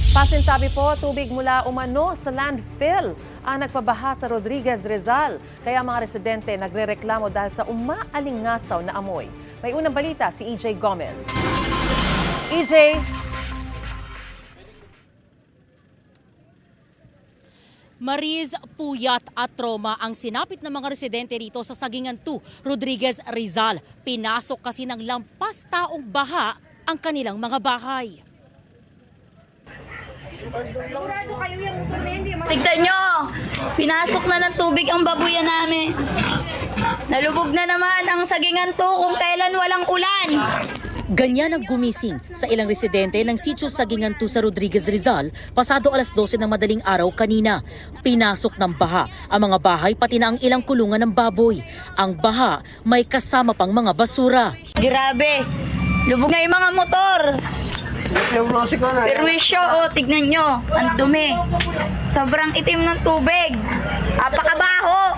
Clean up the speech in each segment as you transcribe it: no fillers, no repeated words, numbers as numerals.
Pasinsabi po, tubig mula umano sa landfill ang nagpabaha sa Rodriguez, Rizal. Kaya mga residente nagrereklamo dahil sa umaalingasaw na amoy. May unang balita si EJ Gomez. EJ! Mariz, puyat at trauma ang sinapit ng mga residente rito sa Sagingan 2, Rodriguez, Rizal. Pinasok kasi ng lampas taong baha ang kanilang mga bahay. Tignan nyo, pinasok na ng tubig ang babuyan namin. Nalubog na naman ang Sagingan 2 kung kailan walang ulan. Ganyan ang gumising sa ilang residente ng sitio Sagingan 2 sa Rodriguez, Rizal pasado alas 12 ng madaling araw kanina. Pinasok ng baha ang mga bahay pati na ang ilang kulungan ng baboy. Ang baha may kasama pang mga basura. Grabe, lubog na yung mga motor. Perwisyo, tignan nyo, ang dumi. Sobrang itim ng tubig. Apakabaho.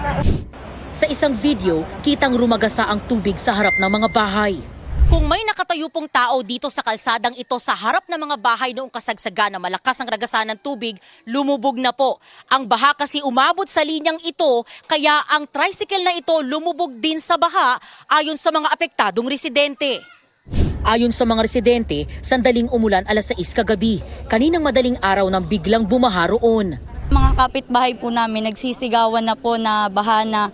Sa isang video, kitang rumagasa ang tubig sa harap ng mga bahay. Kung may nakatayo pong tao dito sa kalsadang ito sa harap ng mga bahay noong kasagsagan na malakas ang ragasan ng tubig, lumubog na po. Ang baha kasi umabot sa linyang ito, kaya ang tricycle na ito lumubog din sa baha ayon sa mga apektadong residente. Ayon sa mga residente, sandaling umulan alas 6 kagabi. Kaninang madaling araw nang biglang bumaha roon. Mga kapitbahay po namin nagsisigawan na po na baha na.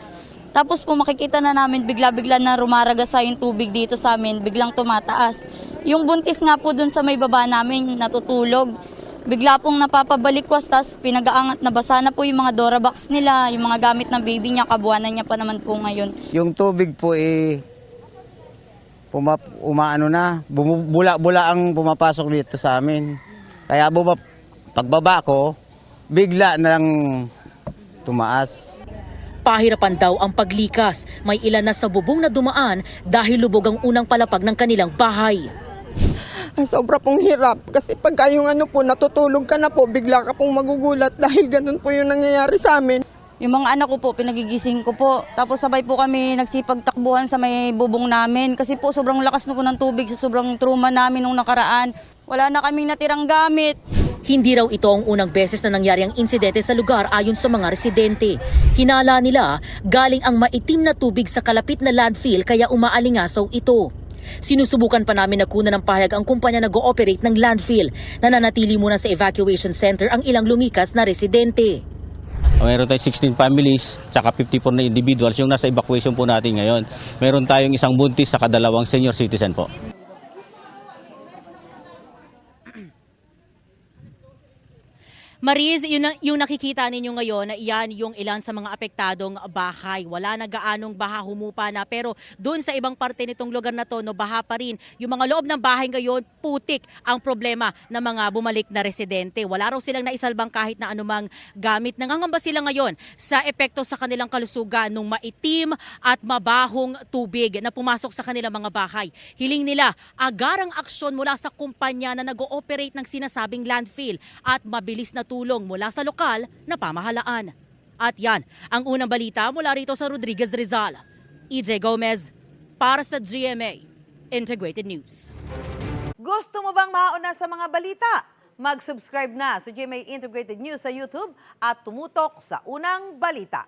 Tapos po makikita na namin bigla-bigla na rumaragasa yung tubig dito sa amin, biglang tumataas. Yung buntis nga po dun sa may baba namin natutulog. Bigla pong napapabalikwas, tas pinag-aangat na basa na po yung mga Dorabox nila, yung mga gamit ng baby niya, kabuanan niya pa naman po ngayon. Yung tubig po umaano na, bula-bula ang pumapasok dito sa amin. Kaya pagbaba ko, bigla na lang tumaas. Pahirapan daw ang paglikas. May ilan na sa bubong na dumaan dahil lubog ang unang palapag ng kanilang bahay. Sobra pong hirap kasi pagka yung natutulog ka na po, bigla ka pong magugulat dahil ganun po yung nangyayari sa amin. Yung mga anak ko po, pinagigising ko po. Tapos sabay po kami nagsipagtakbuhan sa may bubong namin kasi po sobrang lakas na po ng tubig sa sobrang trauma namin nung nakaraan. Wala na kaming natirang gamit. Hindi raw ito ang unang beses na nangyari ang insidente sa lugar ayon sa mga residente. Hinala nila, galing ang maitim na tubig sa kalapit na landfill kaya umaalingasaw ito. Sinusubukan pa namin na kunan ng pahayag ang kumpanya na go-operate ng landfill. Nananatili muna sa evacuation center ang ilang lumikas na residente. Meron tayong 16 families, saka 54 na individuals yung nasa evacuation po natin ngayon. Meron tayong isang buntis, saka 2 senior citizen po. Mariz, yung nakikita ninyo ngayon na iyan yung ilan sa mga apektadong bahay. Wala na gaanong baha, humupa na. Pero doon sa ibang parte nitong lugar na to, no, baha pa rin. Yung mga loob ng bahay ngayon, putik ang problema ng mga bumalik na residente. Wala raw silang naisalbang kahit na anumang gamit. Nangangamba sila ngayon sa epekto sa kanilang kalusugan ng maitim at mabahong tubig na pumasok sa kanilang mga bahay. Hiling nila agarang aksyon mula sa kumpanya na nag-ooperate ng sinasabing landfill at mabilis na tulong mula sa lokal na pamahalaan. At yan, ang unang balita mula rito sa Rodriguez, Rizal. EJ Gomez para sa GMA Integrated News. Gusto mo bang mauna sa mga balita? Mag-subscribe na sa GMA Integrated News sa YouTube at tumutok sa unang balita.